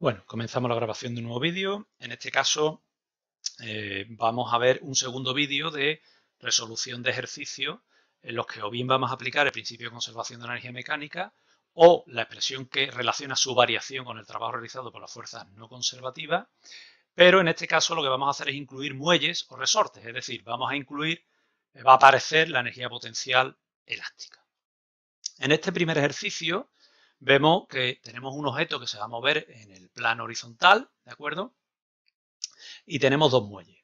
Bueno, comenzamos la grabación de un nuevo vídeo. En este caso vamos a ver un segundo vídeo de resolución de ejercicios en los que o bien vamos a aplicar el principio de conservación de la energía mecánica o la expresión que relaciona su variación con el trabajo realizado por las fuerzas no conservativas, pero en este caso lo que vamos a hacer es incluir muelles o resortes, es decir, va a aparecer la energía potencial elástica. En este primer ejercicio vemos que tenemos un objeto que se va a mover en el plano horizontal, ¿de acuerdo? Y tenemos dos muelles.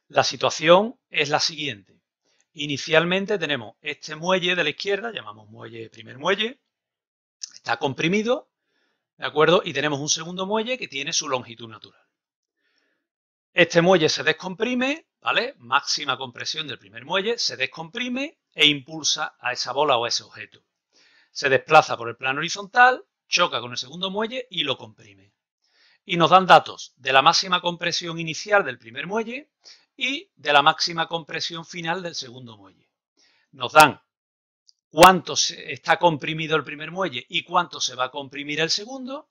La situación es la siguiente. Inicialmente tenemos este muelle de la izquierda, llamamos primer muelle, está comprimido, ¿de acuerdo? Y tenemos un segundo muelle que tiene su longitud natural. Este muelle se descomprime, ¿vale? Máxima compresión del primer muelle, se descomprime e impulsa a esa bola o a ese objeto. Se desplaza por el plano horizontal, choca con el segundo muelle y lo comprime. Y nos dan datos de la máxima compresión inicial del primer muelle y de la máxima compresión final del segundo muelle. Nos dan cuánto está comprimido el primer muelle y cuánto se va a comprimir el segundo.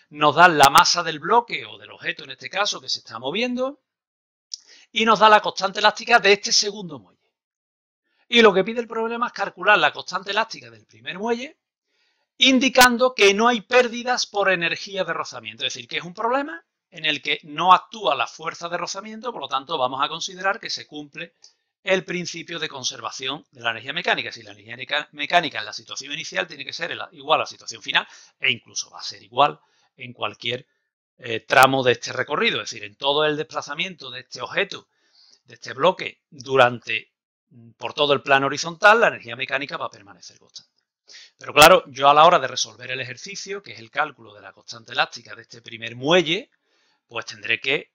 Nos dan la masa del bloque o del objeto en este caso que se está moviendo y nos da la constante elástica de este segundo muelle. Y lo que pide el problema es calcular la constante elástica del primer muelle indicando que no hay pérdidas por energía de rozamiento, es decir, que es un problema en el que no actúa la fuerza de rozamiento, por lo tanto vamos a considerar que se cumple el principio de conservación de la energía mecánica. Si la energía mecánica en la situación inicial tiene que ser igual a la situación final e incluso va a ser igual en cualquier tramo de este recorrido, es decir, en todo el desplazamiento de este objeto, de este bloque, por todo el plano horizontal, la energía mecánica va a permanecer constante. Pero claro, yo a la hora de resolver el ejercicio, que es el cálculo de la constante elástica de este primer muelle, pues tendré que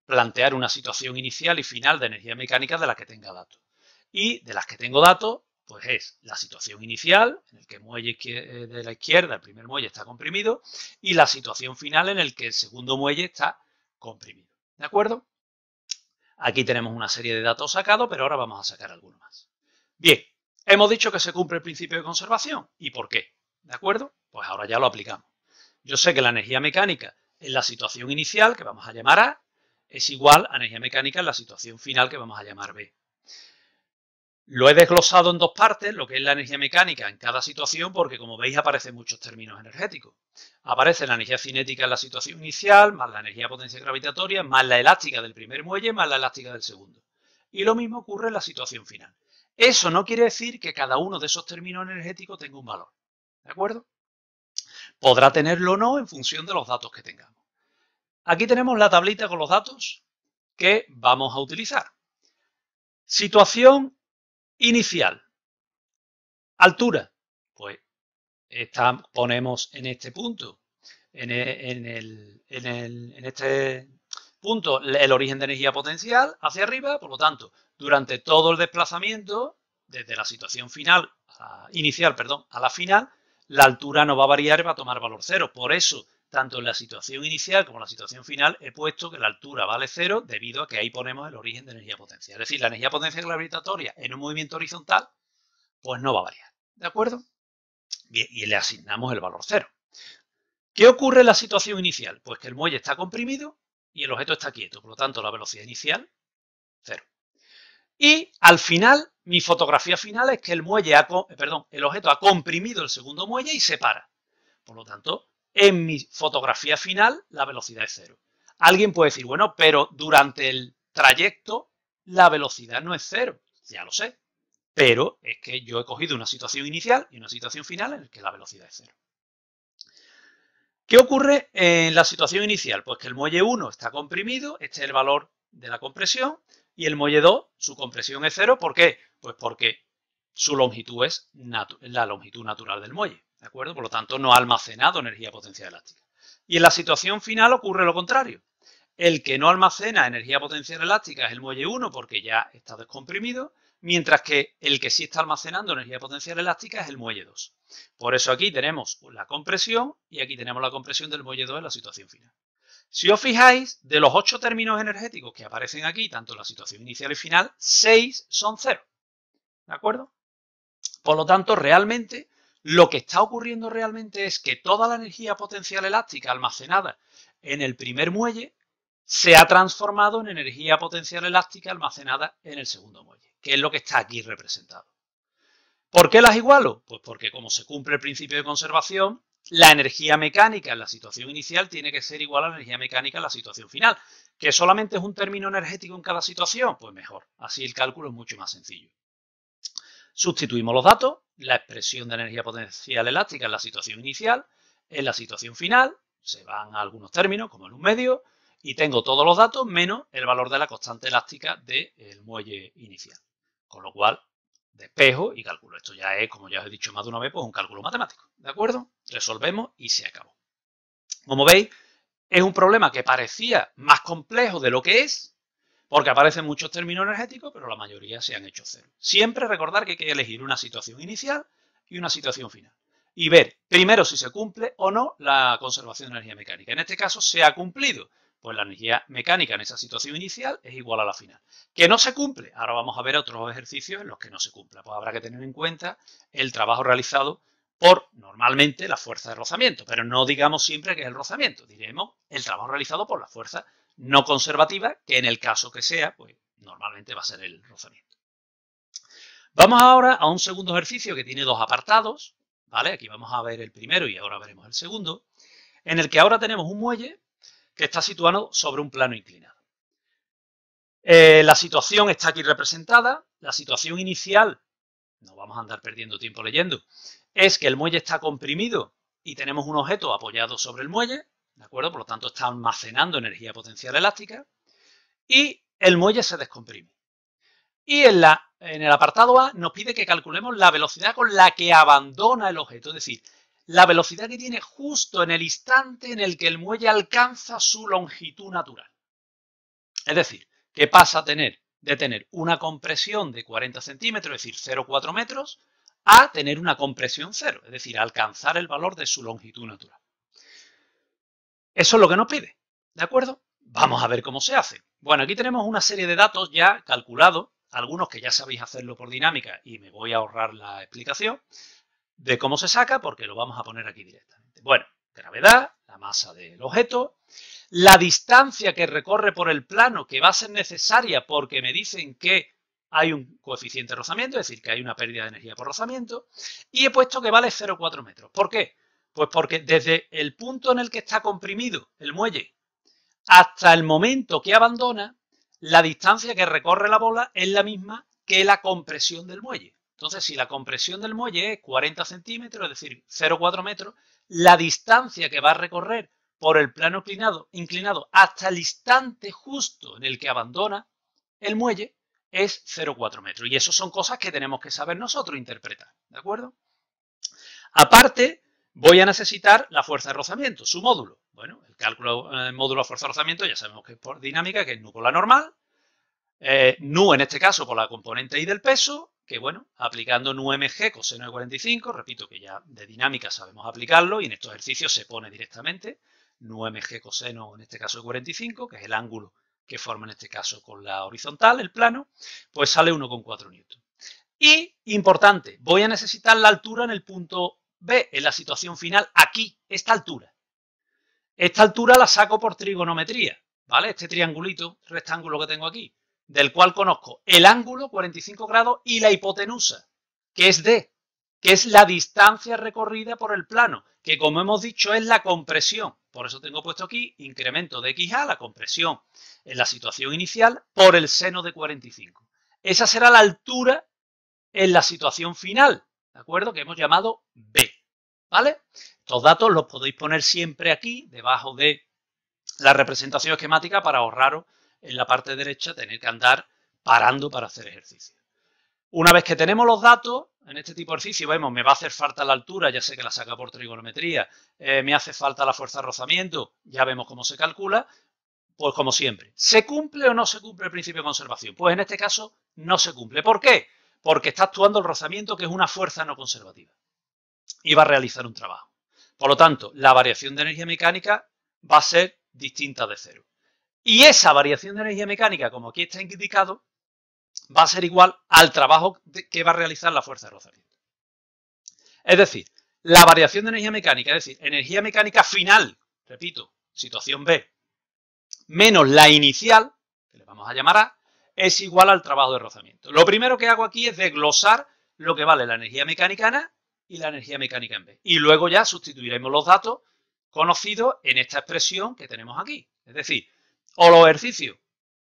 plantear una situación inicial y final de energía mecánica de la que tenga datos. Y de las que tengo datos, pues es la situación inicial, en el que el muelle de la izquierda, el primer muelle, está comprimido, y la situación final en el que el segundo muelle está comprimido. ¿De acuerdo? Aquí tenemos una serie de datos sacados, pero ahora vamos a sacar algunos más. Bien, hemos dicho que se cumple el principio de conservación. ¿Y por qué? ¿De acuerdo? Pues ahora ya lo aplicamos. Yo sé que la energía mecánica en la situación inicial, que vamos a llamar A, es igual a energía mecánica en la situación final, que vamos a llamar B. Lo he desglosado en dos partes, lo que es la energía mecánica en cada situación, porque como veis aparecen muchos términos energéticos. Aparece la energía cinética en la situación inicial, más la energía potencial gravitatoria, más la elástica del primer muelle, más la elástica del segundo. Y lo mismo ocurre en la situación final. Eso no quiere decir que cada uno de esos términos energéticos tenga un valor. ¿De acuerdo? Podrá tenerlo o no en función de los datos que tengamos. Aquí tenemos la tablita con los datos que vamos a utilizar. Situación inicial. Altura. Pues ponemos en este punto, en este punto, el origen de energía potencial hacia arriba. Por lo tanto, durante todo el desplazamiento, desde la situación inicial a la final, la altura no va a variar y va a tomar valor cero. Por eso, tanto en la situación inicial como en la situación final, he puesto que la altura vale cero debido a que ahí ponemos el origen de energía potencial. Es decir, la energía potencial gravitatoria en un movimiento horizontal, pues no va a variar. ¿De acuerdo? Bien, y le asignamos el valor cero. ¿Qué ocurre en la situación inicial? Pues que el muelle está comprimido y el objeto está quieto. Por lo tanto, la velocidad inicial, cero. Y al final, mi fotografía final es que el objeto ha comprimido el segundo muelle y se para. Por lo tanto, en mi fotografía final, la velocidad es cero. Alguien puede decir, bueno, pero durante el trayecto, la velocidad no es cero. Ya lo sé. Pero es que yo he cogido una situación inicial y una situación final en la que la velocidad es cero. ¿Qué ocurre en la situación inicial? Pues que el muelle 1 está comprimido, este es el valor de la compresión, y el muelle 2, su compresión es cero. ¿Por qué? Pues porque su longitud es la longitud natural del muelle, ¿de acuerdo? Por lo tanto, no ha almacenado energía potencial elástica. Y en la situación final ocurre lo contrario. El que no almacena energía potencial elástica es el muelle 1 porque ya está descomprimido, mientras que el que sí está almacenando energía potencial elástica es el muelle 2. Por eso aquí tenemos la compresión y aquí tenemos la compresión del muelle 2 en la situación final. Si os fijáis, de los 8 términos energéticos que aparecen aquí, tanto en la situación inicial y final, 6 son cero. ¿De acuerdo? Por lo tanto, realmente Lo que está ocurriendo realmente es que toda la energía potencial elástica almacenada en el primer muelle se ha transformado en energía potencial elástica almacenada en el segundo muelle, que es lo que está aquí representado. ¿Por qué las igualo? Pues porque como se cumple el principio de conservación, la energía mecánica en la situación inicial tiene que ser igual a la energía mecánica en la situación final. ¿Que solamente es un término energético en cada situación? Pues mejor, así el cálculo es mucho más sencillo. Sustituimos los datos, la expresión de energía potencial elástica en la situación inicial, en la situación final, se van a algunos términos como en un medio, y tengo todos los datos menos el valor de la constante elástica del muelle inicial. Con lo cual, despejo y calculo. Esto ya es, como ya os he dicho más de una vez, pues un cálculo matemático. ¿De acuerdo? Resolvemos y se acabó. Como veis, es un problema que parecía más complejo de lo que es, porque aparecen muchos términos energéticos, pero la mayoría se han hecho cero. Siempre recordar que hay que elegir una situación inicial y una situación final. Y ver primero si se cumple o no la conservación de energía mecánica. En este caso se ha cumplido. Pues la energía mecánica en esa situación inicial es igual a la final. ¿Que no se cumple? Ahora vamos a ver otros ejercicios en los que no se cumpla. Pues habrá que tener en cuenta el trabajo realizado por, normalmente, la fuerza de rozamiento. Pero no digamos siempre que es el rozamiento. Diremos el trabajo realizado por la fuerza no conservativa, que en el caso que sea, pues normalmente va a ser el rozamiento. Vamos ahora a un segundo ejercicio que tiene dos apartados. ¿Vale? Aquí vamos a ver el primero y ahora veremos el segundo. En el que ahora tenemos un muelle que está situado sobre un plano inclinado. La situación está aquí representada. La situación inicial, no vamos a andar perdiendo tiempo leyendo, es que el muelle está comprimido y tenemos un objeto apoyado sobre el muelle, ¿de acuerdo? Por lo tanto, está almacenando energía potencial elástica y el muelle se descomprime. Y en el apartado A nos pide que calculemos la velocidad con la que abandona el objeto, es decir, la velocidad que tiene justo en el instante en el que el muelle alcanza su longitud natural. Es decir, que pasa de tener una compresión de 40 centímetros, es decir, 0,4 metros, a tener una compresión cero, es decir, alcanzar el valor de su longitud natural. Eso es lo que nos pide, ¿de acuerdo? Vamos a ver cómo se hace. Bueno, aquí tenemos una serie de datos ya calculados, algunos que ya sabéis hacerlo por dinámica y me voy a ahorrar la explicación de cómo se saca porque lo vamos a poner aquí directamente. Bueno, gravedad, la masa del objeto, la distancia que recorre por el plano que va a ser necesaria porque me dicen que hay un coeficiente de rozamiento, es decir, que hay una pérdida de energía por rozamiento, y he puesto que vale 0,4 metros. ¿Por qué? Pues porque desde el punto en el que está comprimido el muelle hasta el momento que abandona, la distancia que recorre la bola es la misma que la compresión del muelle. Entonces, si la compresión del muelle es 40 centímetros, es decir, 0,4 metros, la distancia que va a recorrer por el plano inclinado hasta el instante justo en el que abandona el muelle es 0,4 metros. Y eso son cosas que tenemos que saber nosotros interpretar, ¿de acuerdo? Aparte, voy a necesitar la fuerza de rozamiento, su módulo. Bueno, el cálculo del módulo de fuerza de rozamiento ya sabemos que es por dinámica, que es nu por la normal. Nu en este caso por la componente I del peso, que bueno, aplicando nu mg coseno de 45, repito que ya de dinámica sabemos aplicarlo y en estos ejercicios se pone directamente nu mg coseno en este caso de 45, que es el ángulo que forma en este caso con la horizontal, el plano, pues sale 1,4 newton. Y, importante, voy a necesitar la altura en el punto B, en la situación final, aquí, esta altura. Esta altura la saco por trigonometría, ¿vale? Este triangulito, rectángulo que tengo aquí, del cual conozco el ángulo, 45 grados, y la hipotenusa, que es D, que es la distancia recorrida por el plano, que como hemos dicho es la compresión. Por eso tengo puesto aquí incremento de XA, la compresión en la situación inicial, por el seno de 45. Esa será la altura en la situación final, ¿de acuerdo? Que hemos llamado B, ¿vale? Estos datos los podéis poner siempre aquí, debajo de la representación esquemática, para ahorraros en la parte derecha tener que andar parando para hacer ejercicio. Una vez que tenemos los datos, en este tipo de ejercicio vemos, me va a hacer falta la altura, ya sé que la saca por trigonometría, me hace falta la fuerza de rozamiento, ya vemos cómo se calcula, pues como siempre, ¿se cumple o no se cumple el principio de conservación? Pues en este caso no se cumple. ¿Por qué? Porque está actuando el rozamiento, que es una fuerza no conservativa, y va a realizar un trabajo. Por lo tanto, la variación de energía mecánica va a ser distinta de cero. Y esa variación de energía mecánica, como aquí está indicado, va a ser igual al trabajo que va a realizar la fuerza de rozamiento. Es decir, La variación de energía mecánica, es decir, energía mecánica final, repito, situación B, menos la inicial, que le vamos a llamar A, es igual al trabajo de rozamiento. Lo primero que hago aquí es desglosar lo que vale la energía mecánica en A y la energía mecánica en B. Y luego ya sustituiremos los datos conocidos en esta expresión que tenemos aquí. Es decir, o los ejercicios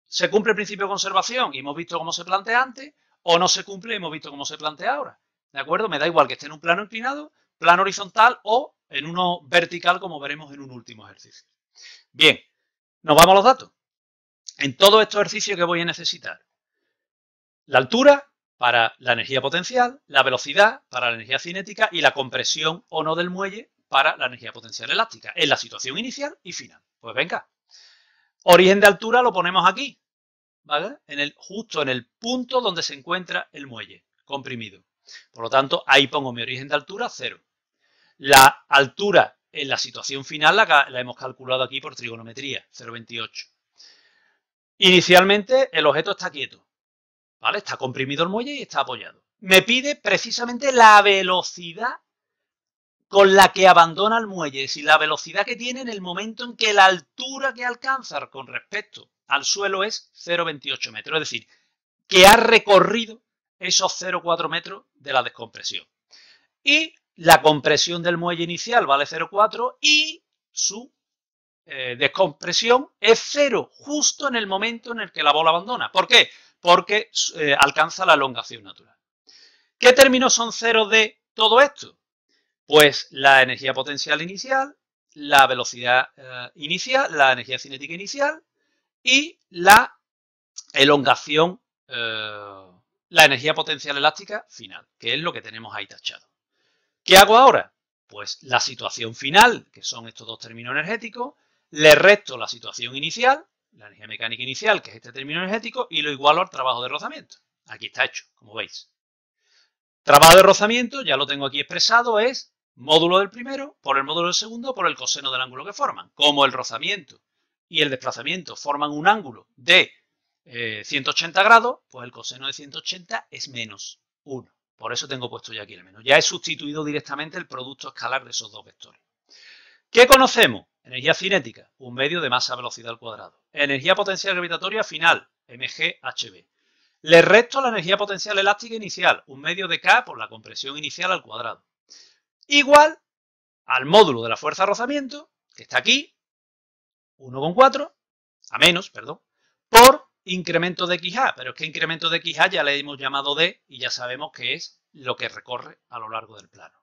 se cumple el principio de conservación y hemos visto cómo se plantea antes, o no se cumple y hemos visto cómo se plantea ahora. ¿De acuerdo? Me da igual que esté en un plano inclinado, plano horizontal o en uno vertical, como veremos en un último ejercicio. Bien, nos vamos a los datos. En todos estos ejercicios que voy a necesitar, la altura para la energía potencial, la velocidad para la energía cinética y la compresión o no del muelle para la energía potencial elástica, en la situación inicial y final. Pues venga, origen de altura lo ponemos aquí, ¿vale? Justo en el punto donde se encuentra el muelle comprimido. Por lo tanto, ahí pongo mi origen de altura, 0. La altura en la situación final la hemos calculado aquí por trigonometría, 0,28. Inicialmente el objeto está quieto, ¿vale? Está comprimido el muelle y está apoyado. Me pide precisamente la velocidad con la que abandona el muelle, es decir, la velocidad que tiene en el momento en que la altura que alcanza con respecto al suelo es 0,28 metros, es decir, que ha recorrido esos 0,4 metros de la descompresión. Y la compresión del muelle inicial vale 0,4 y su descompresión es 0 justo en el momento en el que la bola abandona. ¿Por qué? Porque alcanza la elongación natural. ¿Qué términos son 0 de todo esto? Pues la energía potencial inicial, la velocidad inicial, la energía cinética inicial y la elongación, la energía potencial elástica final, que es lo que tenemos ahí tachado. ¿Qué hago ahora? Pues la situación final, que son estos dos términos energéticos, le resto la situación inicial, la energía mecánica inicial, que es este término energético, y lo igualo al trabajo de rozamiento. Aquí está hecho, como veis. Trabajo de rozamiento, ya lo tengo aquí expresado, es módulo del primero por el módulo del segundo por el coseno del ángulo que forman. Como el rozamiento y el desplazamiento forman un ángulo de 180 grados, pues el coseno de 180 es menos 1. Por eso tengo puesto ya aquí el menos. Ya he sustituido directamente el producto escalar de esos dos vectores. ¿Qué conocemos? Energía cinética, un medio de masa-velocidad al cuadrado. Energía potencial gravitatoria final, mg/hb. Le resto la energía potencial elástica inicial, un medio de K por la compresión inicial al cuadrado. Igual al módulo de la fuerza de rozamiento, que está aquí, 1,4, a menos, perdón, por incremento de XA. Pero es que incremento de XA ya le hemos llamado D y ya sabemos que es lo que recorre a lo largo del plano.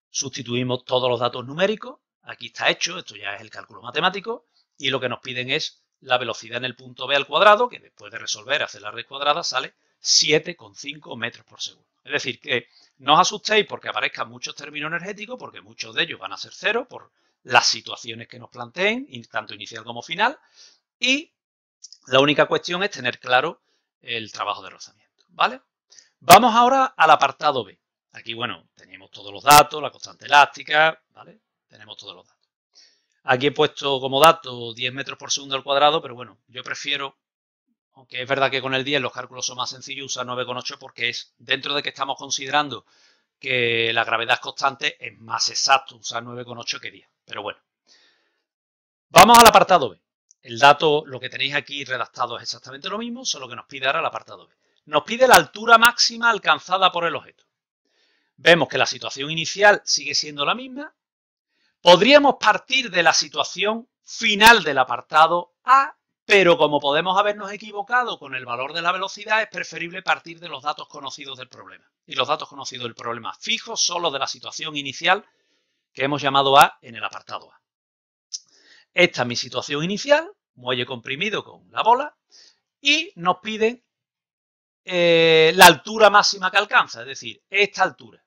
Sustituimos todos los datos numéricos. Aquí está hecho, esto ya es el cálculo matemático, y lo que nos piden es la velocidad en el punto B al cuadrado, que después de resolver hacer la raíz cuadrada sale 7,5 metros por segundo. Es decir, que no os asustéis porque aparezcan muchos términos energéticos, porque muchos de ellos van a ser cero por las situaciones que nos planteen, tanto inicial como final, y la única cuestión es tener claro el trabajo de rozamiento, ¿vale? Vamos ahora al apartado B. Aquí, bueno, tenemos todos los datos, la constante elástica, ¿vale? Tenemos todos los datos. Aquí he puesto como dato 10 metros por segundo al cuadrado, pero bueno, yo prefiero, aunque es verdad que con el 10 los cálculos son más sencillos, usar 9,8 porque es, dentro de que estamos considerando que la gravedad es constante, es más exacto usar 9,8 que 10. Pero bueno. Vamos al apartado B. El dato, lo que tenéis aquí redactado es exactamente lo mismo, solo que nos pide ahora el apartado B. Nos pide la altura máxima alcanzada por el objeto. Vemos que la situación inicial sigue siendo la misma. Podríamos partir de la situación final del apartado A, pero como podemos habernos equivocado con el valor de la velocidad, es preferible partir de los datos conocidos del problema. Y los datos conocidos del problema fijos son los de la situación inicial que hemos llamado A en el apartado A. Esta es mi situación inicial, muelle comprimido con la bola, y nos piden la altura máxima que alcanza, es decir, esta altura,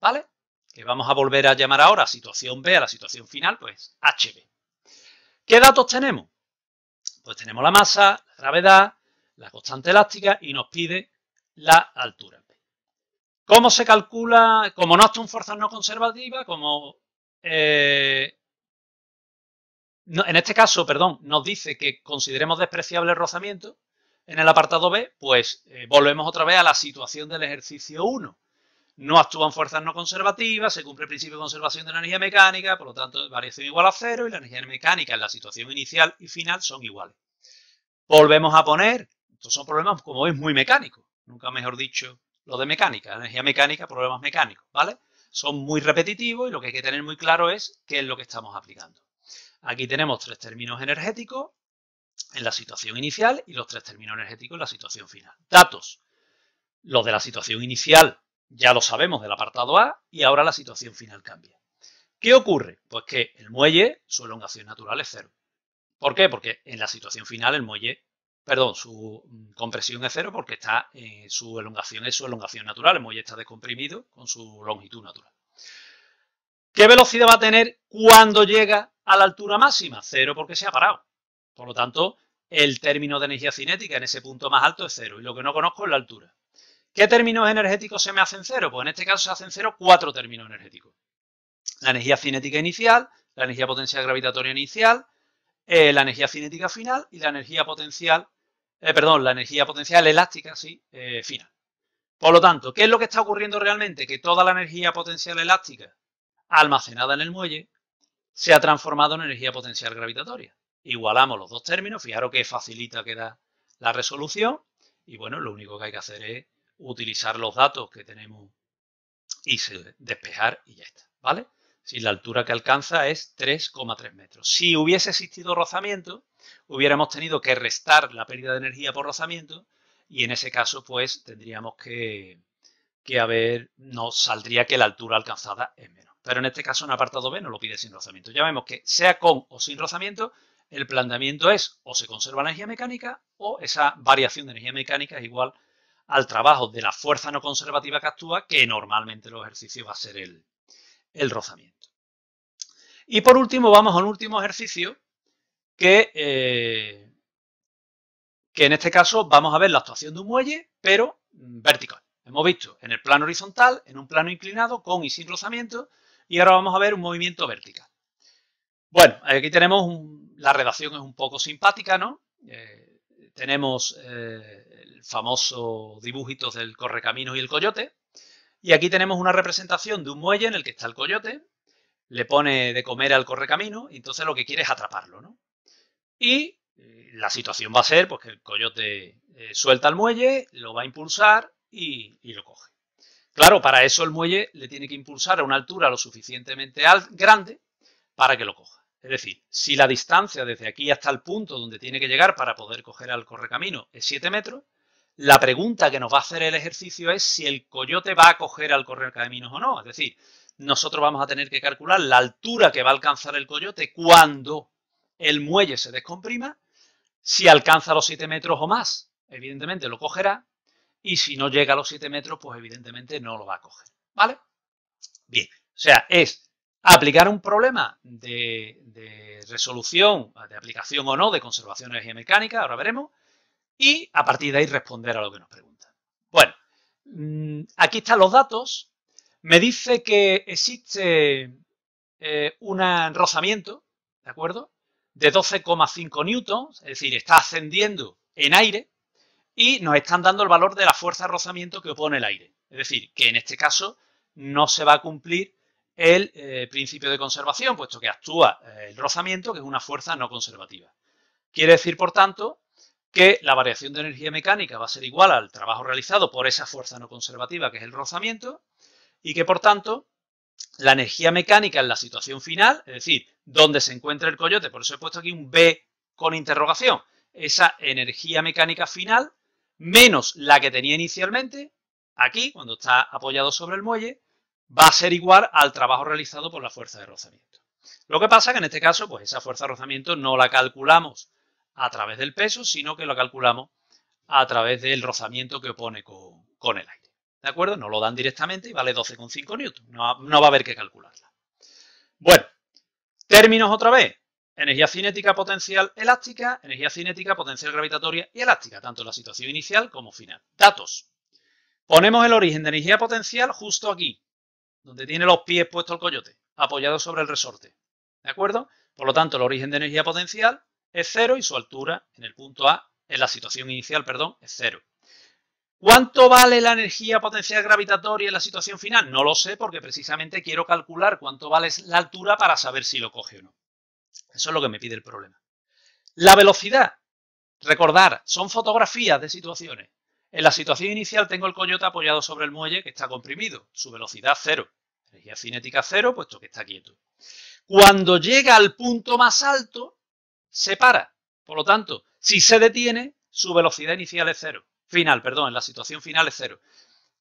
¿vale? Que vamos a volver a llamar ahora situación B a la situación final, pues HB. ¿Qué datos tenemos? Pues tenemos la masa, la gravedad, la constante elástica y nos pide la altura. ¿Cómo se calcula? Como no son fuerzas no conservativas, como en este caso, perdón, nos dice que consideremos despreciable el rozamiento en el apartado B, pues volvemos otra vez a la situación del ejercicio 1. no actúan fuerzas no conservativas, se cumple el principio de conservación de la energía mecánica, por lo tanto, variación igual a cero y la energía mecánica en la situación inicial y final son iguales. Volvemos a poner, estos son problemas, como veis, muy mecánicos, nunca mejor dicho, lo de mecánica, energía mecánica, problemas mecánicos, ¿vale? Son muy repetitivos y lo que hay que tener muy claro es qué es lo que estamos aplicando. Aquí tenemos 3 términos energéticos en la situación inicial y los 3 términos energéticos en la situación final. Datos. Los de la situación inicial ya lo sabemos del apartado A y ahora la situación final cambia. ¿Qué ocurre? Pues que el muelle, su elongación natural es 0. ¿Por qué? Porque en la situación final el muelle, su compresión es 0 porque está su elongación es su elongación natural. El muelle está descomprimido con su longitud natural. ¿Qué velocidad va a tener cuando llega a la altura máxima? 0 porque se ha parado. Por lo tanto, el término de energía cinética en ese punto más alto es 0 y lo que no conozco es la altura. ¿Qué términos energéticos se me hacen 0? Pues en este caso se hacen 0 4 términos energéticos. La energía cinética inicial, la energía potencial gravitatoria inicial, la energía cinética final y la energía potencial, elástica, final. Por lo tanto, ¿qué es lo que está ocurriendo realmente? Que toda la energía potencial elástica almacenada en el muelle se ha transformado en energía potencial gravitatoria. Igualamos los dos términos, fijaros que facilita que da la resolución y bueno, lo único que hay que hacer es utilizar los datos que tenemos y despejar y ya está, ¿vale? Si la altura que alcanza es 3,3 metros. Si hubiese existido rozamiento, hubiéramos tenido que restar la pérdida de energía por rozamiento y en ese caso pues tendríamos que nos saldría que la altura alcanzada es menos. Pero en este caso en apartado B nos lo pide sin rozamiento. Ya vemos que sea con o sin rozamiento, el planteamiento es o se conserva la energía mecánica o esa variación de energía mecánica es igual al trabajo de la fuerza no conservativa que actúa, que normalmente en los ejercicios va a ser el rozamiento. Y por último vamos a un último ejercicio que en este caso vamos a ver la actuación de un muelle, pero vertical. Hemos visto en el plano horizontal, en un plano inclinado, con y sin rozamiento, y ahora vamos a ver un movimiento vertical. Bueno, aquí tenemos, la redacción es un poco simpática, ¿no? Tenemos el famoso dibujito del correcaminos y el coyote, y aquí tenemos una representación de un muelle en el que está el coyote, le pone de comer al correcamino, y entonces lo que quiere es atraparlo, ¿no? Y la situación va a ser pues, que el coyote suelta el muelle, lo va a impulsar y lo coge. Claro, para eso el muelle le tiene que impulsar a una altura lo suficientemente grande para que lo coja. Es decir, si la distancia desde aquí hasta el punto donde tiene que llegar para poder coger al correcamino es 7 metros, la pregunta que nos va a hacer el ejercicio es si el coyote va a coger al correcaminos o no. Es decir, nosotros vamos a tener que calcular la altura que va a alcanzar el coyote cuando el muelle se descomprima. Si alcanza los 7 metros o más, evidentemente lo cogerá. Y si no llega a los 7 metros, pues evidentemente no lo va a coger. ¿Vale? Bien, o sea, es aplicar un problema de resolución, de aplicación o no, de conservación de energía mecánica, ahora veremos, y a partir de ahí responder a lo que nos preguntan. Bueno, aquí están los datos. Me dice que existe un rozamiento, ¿de acuerdo? De 12,5 newtons, es decir, está ascendiendo en aire y nos están dando el valor de la fuerza de rozamiento que opone el aire. Es decir, que en este caso no se va a cumplir el principio de conservación, puesto que actúa el rozamiento, que es una fuerza no conservativa. Quiere decir, por tanto, que la variación de energía mecánica va a ser igual al trabajo realizado por esa fuerza no conservativa, que es el rozamiento, y que, por tanto, la energía mecánica en la situación final, es decir, donde se encuentra el coyote, por eso he puesto aquí un B con interrogación, esa energía mecánica final, menos la que tenía inicialmente, aquí, cuando está apoyado sobre el muelle, va a ser igual al trabajo realizado por la fuerza de rozamiento. Lo que pasa que en este caso, pues esa fuerza de rozamiento no la calculamos a través del peso, sino que lo calculamos a través del rozamiento que opone con el aire. ¿De acuerdo? Nos lo dan directamente y vale 12,5 newtons. No va a haber que calcularla. Bueno, términos otra vez. Energía cinética potencial elástica, energía cinética potencial gravitatoria y elástica, tanto en la situación inicial como final. Datos. Ponemos el origen de energía potencial justo aquí, donde tiene los pies puestos el coyote, apoyado sobre el resorte. ¿De acuerdo? Por lo tanto, el origen de energía potencial es 0 y su altura en el punto A, en la situación inicial, perdón, es 0. ¿Cuánto vale la energía potencial gravitatoria en la situación final? No lo sé porque precisamente quiero calcular cuánto vale la altura para saber si lo coge o no. Eso es lo que me pide el problema. La velocidad, recordar, son fotografías de situaciones. En la situación inicial tengo el coyote apoyado sobre el muelle que está comprimido. Su velocidad 0. Energía cinética 0, puesto que está quieto. Cuando llega al punto más alto, se para. Por lo tanto, si se detiene, su velocidad inicial es 0. Final, perdón, en la situación final es 0.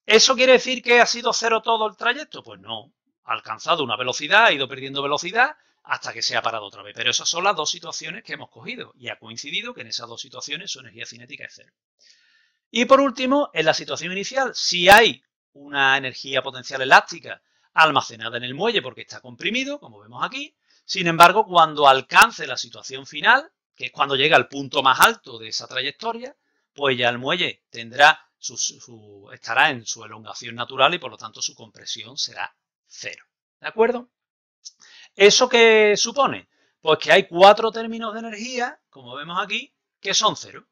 ¿Eso quiere decir que ha sido 0 todo el trayecto? Pues no. Ha alcanzado una velocidad, ha ido perdiendo velocidad hasta que se ha parado otra vez. Pero esas son las dos situaciones que hemos cogido y ha coincidido que en esas dos situaciones su energía cinética es 0. Y por último, en la situación inicial, si hay una energía potencial elástica almacenada en el muelle porque está comprimido, como vemos aquí, sin embargo, cuando alcance la situación final, que es cuando llega al punto más alto de esa trayectoria, pues ya el muelle tendrá estará en su elongación natural y por lo tanto su compresión será 0. ¿De acuerdo? ¿Eso qué supone? Pues que hay 4 términos de energía, como vemos aquí, que son 0.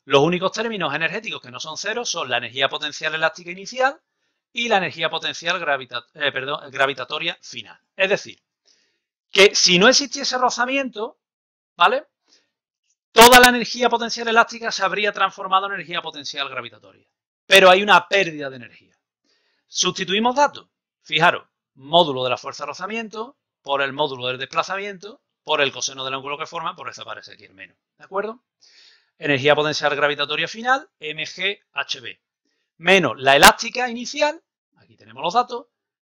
Los únicos términos energéticos que no son 0 son la energía potencial elástica inicial y la energía potencial gravitatoria final. Es decir, que si no existiese rozamiento, ¿vale? Toda la energía potencial elástica se habría transformado en energía potencial gravitatoria. Pero hay una pérdida de energía. Sustituimos datos. Fijaros, módulo de la fuerza de rozamiento por el módulo del desplazamiento por el coseno del ángulo que forma, por eso aparece aquí el menos. ¿De acuerdo? Energía potencial gravitatoria final, mgHb, menos la elástica inicial, aquí tenemos los datos,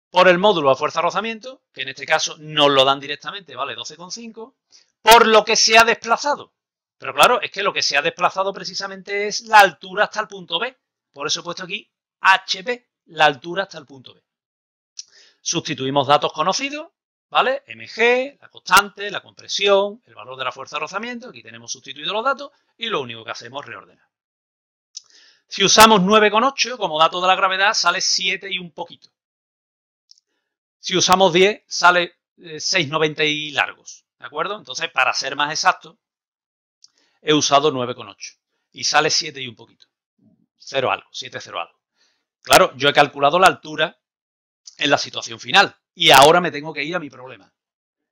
por el módulo de fuerza de rozamiento, que en este caso nos lo dan directamente, vale 12,5, por lo que se ha desplazado. Pero claro, es que lo que se ha desplazado precisamente es la altura hasta el punto B. Por eso he puesto aquí HB, la altura hasta el punto B. Sustituimos datos conocidos, ¿vale? mg, la constante, la compresión, el valor de la fuerza de rozamiento. Aquí tenemos sustituido los datos y lo único que hacemos es reordenar. Si usamos 9,8 como dato de la gravedad, sale 7 y un poquito. Si usamos 10, sale 6,90 y largos, ¿de acuerdo? Entonces, para ser más exacto, he usado 9,8 y sale 7 y un poquito. 0 algo, 7, 0 algo. Claro, yo he calculado la altura en la situación final y ahora me tengo que ir a mi problema.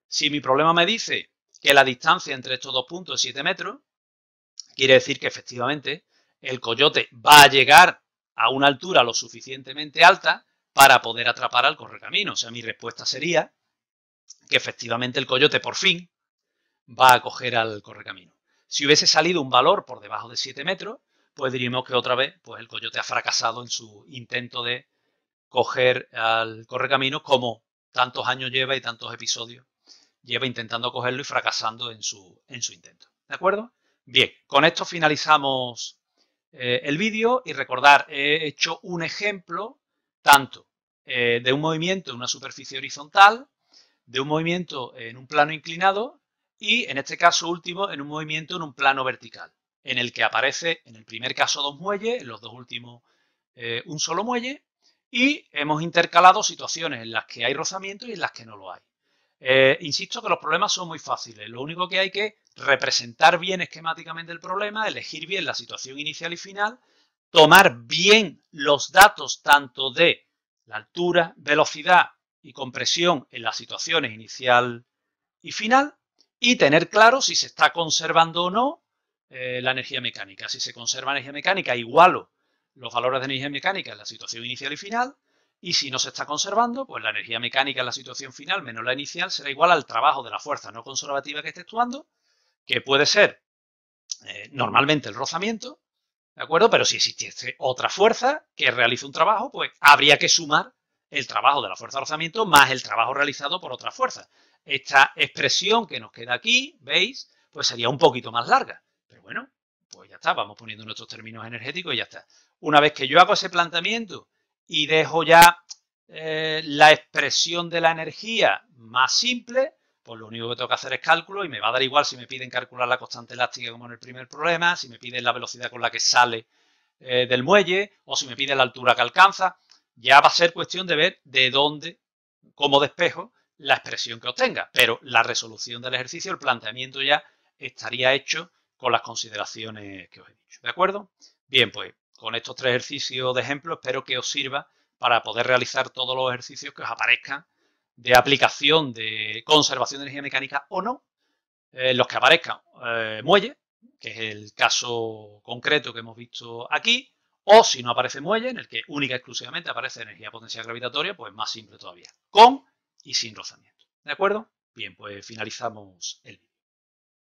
Si mi problema me dice que la distancia entre estos dos puntos es 7 metros, quiere decir que efectivamente el coyote va a llegar a una altura lo suficientemente alta para poder atrapar al correcamino. O sea, mi respuesta sería que efectivamente el coyote por fin va a coger al correcamino. Si hubiese salido un valor por debajo de 7 metros, pues diríamos que otra vez pues el coyote ha fracasado en su intento de coger al correcamino, como tantos años lleva y tantos episodios lleva intentando cogerlo y fracasando en su intento. ¿De acuerdo? Bien, con esto finalizamos el vídeo y recordar, he hecho un ejemplo tanto de un movimiento en una superficie horizontal, de un movimiento en un plano inclinado y en este caso último en un movimiento en un plano vertical, en el que aparece en el primer caso 2 muelles, en los dos últimos un solo muelle y hemos intercalado situaciones en las que hay rozamiento y en las que no lo hay. Insisto que los problemas son muy fáciles, lo único que hay que representar bien esquemáticamente el problema, elegir bien la situación inicial y final, tomar bien los datos tanto de la altura, velocidad y compresión en las situaciones inicial y final y tener claro si se está conservando o no la energía mecánica. Si se conserva energía mecánica, igualo los valores de energía mecánica en la situación inicial y final. Y si no se está conservando, pues la energía mecánica en la situación final menos la inicial será igual al trabajo de la fuerza no conservativa que esté actuando, que puede ser normalmente el rozamiento, ¿de acuerdo? Pero si existiese otra fuerza que realice un trabajo, pues habría que sumar el trabajo de la fuerza de rozamiento más el trabajo realizado por otra fuerza. Esta expresión que nos queda aquí, ¿veis? Pues sería un poquito más larga. Pero bueno, pues ya está, vamos poniendo nuestros términos energéticos y ya está. Una vez que yo hago ese planteamiento y dejo ya la expresión de la energía más simple, pues lo único que tengo que hacer es cálculo y me va a dar igual si me piden calcular la constante elástica como en el primer problema, si me piden la velocidad con la que sale del muelle o si me piden la altura que alcanza. Ya va a ser cuestión de ver de dónde, cómo despejo la expresión que obtenga, pero la resolución del ejercicio, el planteamiento ya estaría hecho con las consideraciones que os he dicho, ¿de acuerdo? Bien, pues con estos 3 ejercicios de ejemplo espero que os sirva para poder realizar todos los ejercicios que os aparezcan de aplicación de conservación de energía mecánica o no, los que aparezcan muelle, que es el caso concreto que hemos visto aquí, o si no aparece muelle, en el que única y exclusivamente aparece energía potencial gravitatoria, pues más simple todavía, con y sin rozamiento. ¿De acuerdo? Bien, pues finalizamos el vídeo.